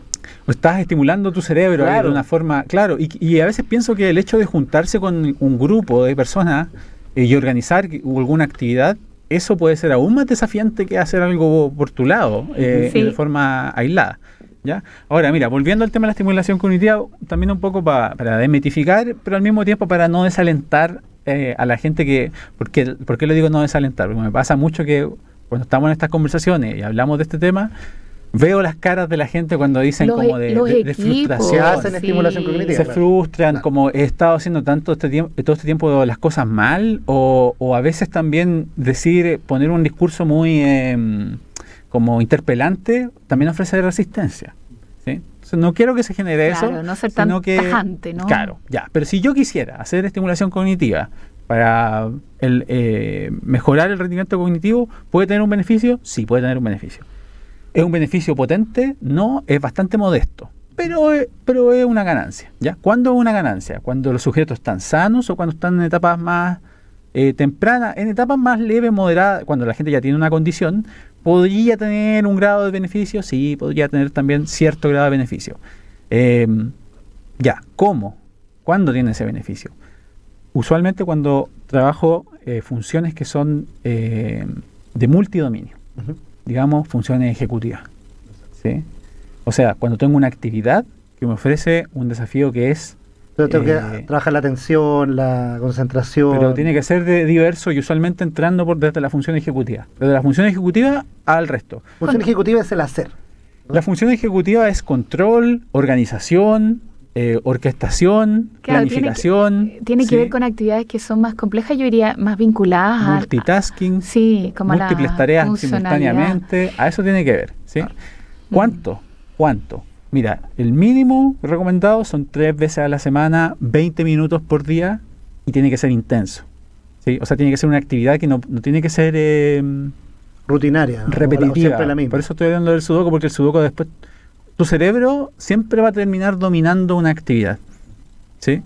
O estás estimulando tu cerebro, claro, de una forma... Claro, y a veces pienso que el hecho de juntarse con un grupo de personas y organizar alguna actividad, eso puede ser aún más desafiante que hacer algo por tu lado, Sí. de forma aislada. ¿Ya? Ahora, mira, volviendo al tema de la estimulación cognitiva, también un poco para desmitificar, pero al mismo tiempo para no desalentar a la gente que... ¿Por qué lo digo no desalentar? Porque me pasa mucho que cuando estamos en estas conversaciones y hablamos de este tema, veo las caras de la gente cuando dicen como de frustración. Se hacen estimulación cognitiva. Se frustran, como he estado haciendo todo este tiempo las cosas mal, o a veces también poner un discurso muy como interpelante, también ofrece resistencia. ¿Sí? Entonces, no quiero que se genere eso. No ser tan tajante, ¿no? Claro, ya. Pero si yo quisiera hacer estimulación cognitiva para mejorar el rendimiento cognitivo, ¿puede tener un beneficio? Sí, puede tener un beneficio. ¿Es un beneficio potente? No, es bastante modesto, pero es una ganancia. ¿Ya? ¿Cuándo es una ganancia? Cuando los sujetos están sanos o cuando están en etapas más tempranas, en etapas más leves, moderadas, cuando la gente ya tiene una condición, ¿podría tener un grado de beneficio? Sí, podría tener también cierto grado de beneficio. Ya, ¿cómo? ¿Cuándo tiene ese beneficio? Usualmente cuando trabajo funciones que son de multidominio. Digamos, funciones ejecutivas. ¿Sí? O sea, cuando tengo una actividad que me ofrece un desafío que es... Pero tengo que trabajar la atención, la concentración... Pero tiene que ser diverso y usualmente entrando desde la función ejecutiva. Desde la función ejecutiva al resto. La función ejecutiva es el hacer, ¿no? La función ejecutiva es control, organización, orquestación, planificación. Tiene que ver con actividades que son más complejas, yo diría más vinculadas a... Multitasking, como múltiples tareas simultáneamente, a eso tiene que ver. ¿Sí? ¿Cuánto? Mira, el mínimo recomendado son 3 veces a la semana, 20 minutos por día, y tiene que ser intenso. ¿Sí? O sea, tiene que ser una actividad que no tiene que ser... rutinaria. Repetitiva. La misma. Por eso estoy hablando del sudoku, porque el sudoku después... Tu cerebro siempre va a terminar dominando una actividad, ¿sí?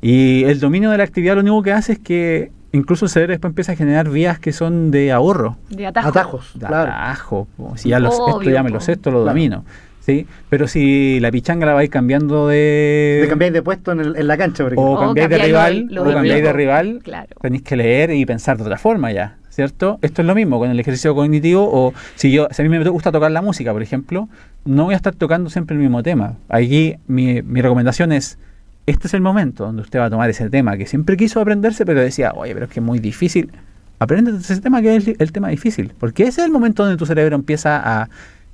Y el dominio de la actividad lo único que hace es que incluso el cerebro después empieza a generar vías que son de ahorro. De atajos. Atajos, claro. Atajo. Si ya esto ya me lo sé, esto lo domino. ¿Sí? Pero si la pichanga la vais cambiando de cambiáis de puesto en la cancha, por ejemplo. O cambiáis de rival, claro. Tenéis que leer y pensar de otra forma ya, ¿cierto? Esto es lo mismo con el ejercicio cognitivo, o si a mí me gusta tocar la música, por ejemplo, no voy a estar tocando siempre el mismo tema. Aquí mi recomendación es, este es el momento donde usted va a tomar ese tema que siempre quiso aprenderse, pero decía, oye, pero es que es muy difícil. Apréndete ese tema que es el tema difícil, porque ese es el momento donde tu cerebro empieza a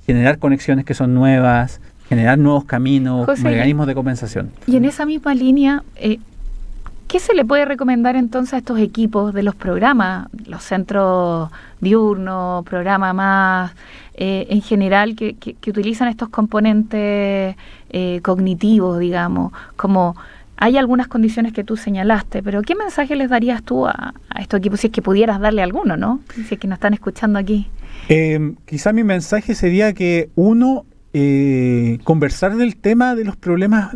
generar conexiones que son nuevas, generar nuevos caminos, José, mecanismos de compensación. Y en esa misma línea, ¿qué se le puede recomendar entonces a estos equipos de los programas, los centros diurnos, programas más en general que utilizan estos componentes cognitivos, digamos? Como hay algunas condiciones que tú señalaste, pero ¿qué mensaje les darías tú a estos equipos si es que pudieras darle alguno, ¿no? Si es que nos están escuchando aquí. Quizá mi mensaje sería que conversar del tema de los problemas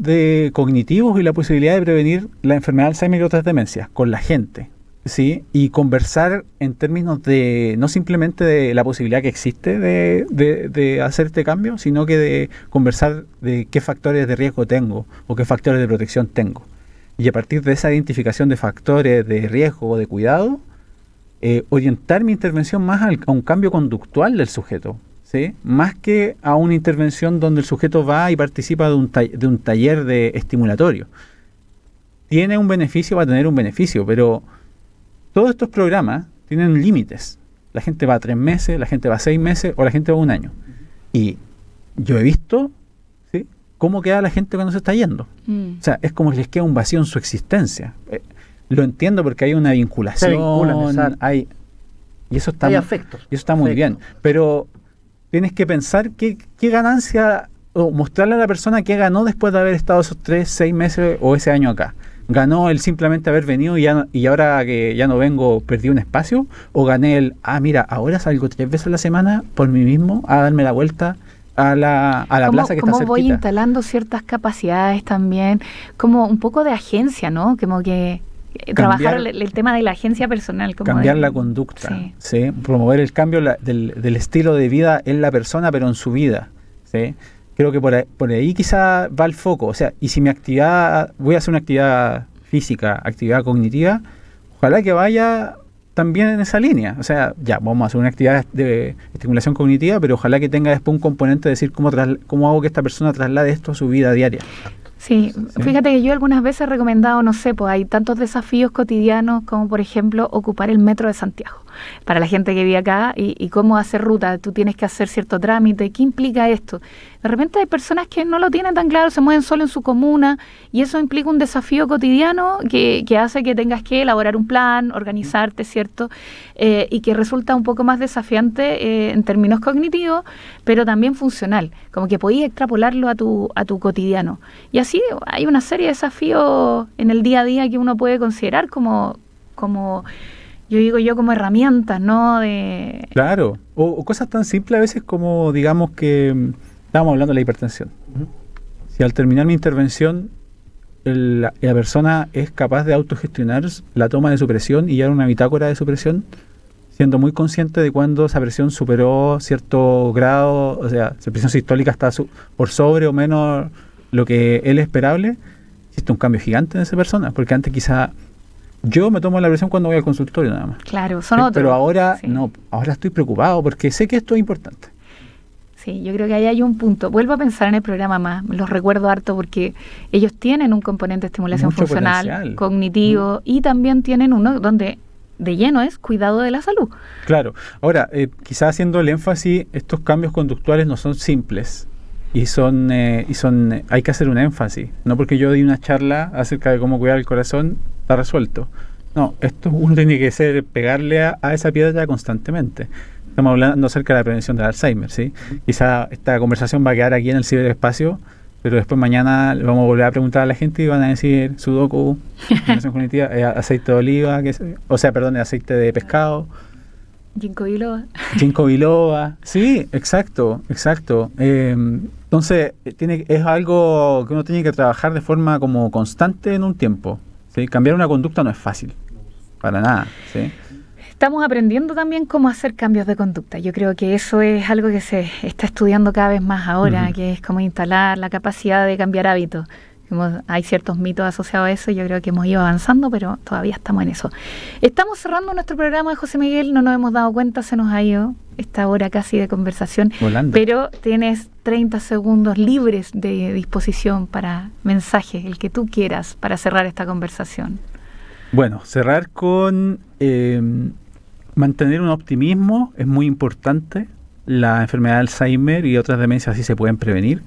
cognitivos y la posibilidad de prevenir la enfermedad de Alzheimer y otras demencias con la gente, ¿sí? Y conversar en términos de no simplemente de la posibilidad que existe de hacer este cambio, sino que de conversar de qué factores de riesgo tengo o qué factores de protección tengo. Y a partir de esa identificación de factores de riesgo o de cuidado, orientar mi intervención más a un cambio conductual del sujeto, ¿sí? Más que a una intervención donde el sujeto va y participa de un taller de estimulatorio. Tiene un beneficio, va a tener un beneficio, pero todos estos programas tienen límites. La gente va 3 meses, la gente va 6 meses o la gente va 1 año. Y yo he visto, ¿sí?, cómo queda la gente cuando se está yendo. O sea, es como si les queda un vacío en su existencia. Lo entiendo porque hay una vinculación, y eso está, hay afectos. Y eso está muy bien. Pero tienes que pensar qué ganancia, o mostrarle a la persona qué ganó después de haber estado esos 3, 6 meses o ese año acá. ¿Ganó el simplemente haber venido y ahora que ya no vengo perdí un espacio? ¿O gané mira, ahora salgo 3 veces a la semana por mí mismo a darme la vuelta a la plaza que está cerquita? ¿Cómo voy instalando ciertas capacidades también? Como un poco de agencia, ¿no? Como que trabajar el tema de la agencia personal. Cambiar la conducta, ¿sí? Promover el cambio del estilo de vida en la persona, pero en su vida, ¿sí? Creo que por ahí quizá va el foco. O sea, y si mi actividad, voy a hacer una actividad física, actividad cognitiva, ojalá que vaya también en esa línea. O sea, ya, vamos a hacer una actividad de estimulación cognitiva, pero ojalá que tenga después un componente de decir cómo hago que esta persona traslade esto a su vida diaria. Sí, fíjate que yo algunas veces he recomendado, no sé, pues hay tantos desafíos cotidianos como por ejemplo ocupar el metro de Santiago para la gente que vive acá y cómo hacer ruta. Tú tienes que hacer cierto trámite, ¿qué implica esto? De repente hay personas que no lo tienen tan claro, se mueven solo en su comuna y eso implica un desafío cotidiano que hace que tengas que elaborar un plan, organizarte, ¿cierto? Y que resulta un poco más desafiante en términos cognitivos, pero también funcional, como que podías extrapolarlo a tu cotidiano. Y así hay una serie de desafíos en el día a día que uno puede considerar como yo digo yo, como herramientas, ¿no? Claro, o cosas tan simples a veces como, digamos que estábamos hablando de la hipertensión. Si al terminar mi intervención la persona es capaz de autogestionar la toma de su presión y llevar una bitácora de su presión, siendo muy consciente de cuando esa presión superó cierto grado, o sea, si la presión sistólica está por sobre o menos lo que es esperable, existe un cambio gigante en esa persona, porque antes quizá yo me tomo la presión cuando voy al consultorio nada más. Claro, son otros. Pero ahora no, ahora estoy preocupado porque sé que esto es importante. Sí, yo creo que ahí hay un punto. Vuelvo a pensar en el programa más, los recuerdo harto porque ellos tienen un componente de estimulación Mucho funcional, potencial. Cognitivo, y también tienen uno donde de lleno es cuidado de la salud. Claro. Ahora, quizás haciendo el énfasis, estos cambios conductuales no son simples y hay que hacer un énfasis. No porque yo di una charla acerca de cómo cuidar el corazón, está resuelto. No, esto uno tiene que pegarle a esa piedra constantemente. Estamos hablando acerca de la prevención del Alzheimer, ¿sí? Quizá esta conversación va a quedar aquí en el ciberespacio, pero después mañana le vamos a volver a preguntar a la gente y van a decir sudoku, estimulación cognitiva, aceite de oliva, aceite de pescado. Ginkgo biloba. Sí, exacto. Entonces, es algo que uno tiene que trabajar de forma como constante en un tiempo, ¿sí? Cambiar una conducta no es fácil, para nada, ¿sí? Estamos aprendiendo también cómo hacer cambios de conducta. Yo creo que eso es algo que se está estudiando cada vez más ahora, que es cómo instalar la capacidad de cambiar hábitos. Hay ciertos mitos asociados a eso, yo creo que hemos ido avanzando, pero todavía estamos en eso. Estamos cerrando nuestro programa, José Miguel, no nos hemos dado cuenta, se nos ha ido esta hora casi de conversación, volando. Pero tienes 30 segundos libres de disposición para mensajes, el que tú quieras, para cerrar esta conversación. Bueno, cerrar con mantener un optimismo es muy importante. La enfermedad de Alzheimer y otras demencias así se pueden prevenir.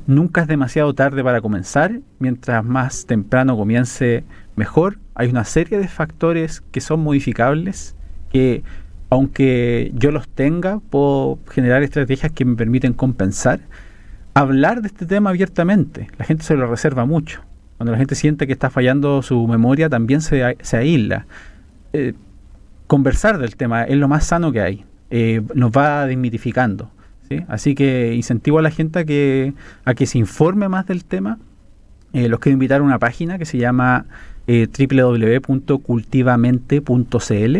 Nunca es demasiado tarde para comenzar. Mientras más temprano comience, mejor. Hay una serie de factores que son modificables, que aunque yo los tenga, puedo generar estrategias que me permiten compensar. Hablar de este tema abiertamente. La gente se lo reserva mucho. Cuando la gente siente que está fallando su memoria, también se aísla. Conversar del tema es lo más sano que hay. Nos va desmitificando, ¿sí? Así que incentivo a la gente a que se informe más del tema. Los quiero invitar a una página que se llama www.cultivamente.cl.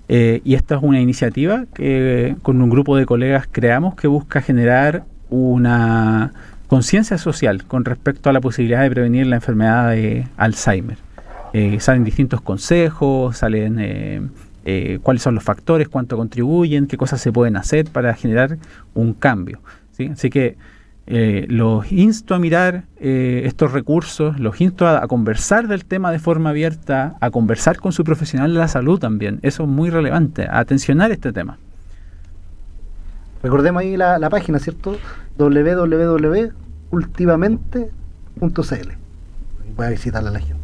Y esta es una iniciativa que con un grupo de colegas creamos, que busca generar una conciencia social con respecto a la posibilidad de prevenir la enfermedad de Alzheimer. Salen distintos consejos, salen cuáles son los factores, cuánto contribuyen, qué cosas se pueden hacer para generar un cambio, ¿sí? Así que los insto a mirar estos recursos, los insto a conversar del tema de forma abierta, a conversar con su profesional de la salud también. Eso es muy relevante, a atencionar este tema. Recordemos ahí la página, ¿cierto? www.cultivamente.cl. Voy a visitarla a la gente.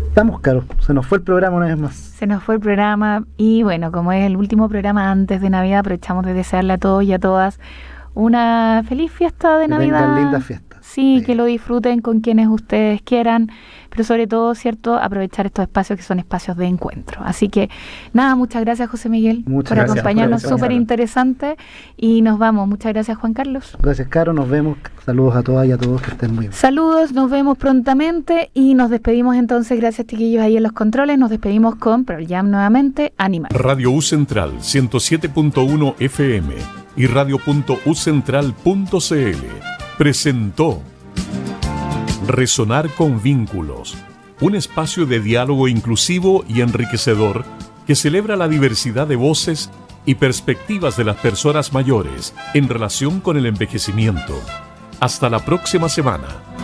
Estamos, Caro, se nos fue el programa una vez más. Se nos fue el programa y bueno, como es el último programa antes de Navidad, aprovechamos de desearle a todos y a todas una feliz fiesta de Navidad. Tengan lindas fiestas. Sí, que lo disfruten con quienes ustedes quieran, pero sobre todo, ¿cierto?, aprovechar estos espacios que son espacios de encuentro. Así que, nada, muchas gracias, José Miguel, por acompañarnos, súper interesante, y nos vamos. Muchas gracias, Juan Carlos. Gracias, Caro, nos vemos. Saludos a todas y a todos, que estén muy bien. Saludos, nos vemos prontamente y nos despedimos entonces. Gracias, chiquillos, ahí en los controles. Nos despedimos con Pearl Jam nuevamente, Animal. Radio U Central 107.1 FM y radio.ucentral.cl presentó Resonar con Vínculos, un espacio de diálogo inclusivo y enriquecedor que celebra la diversidad de voces y perspectivas de las personas mayores en relación con el envejecimiento. Hasta la próxima semana.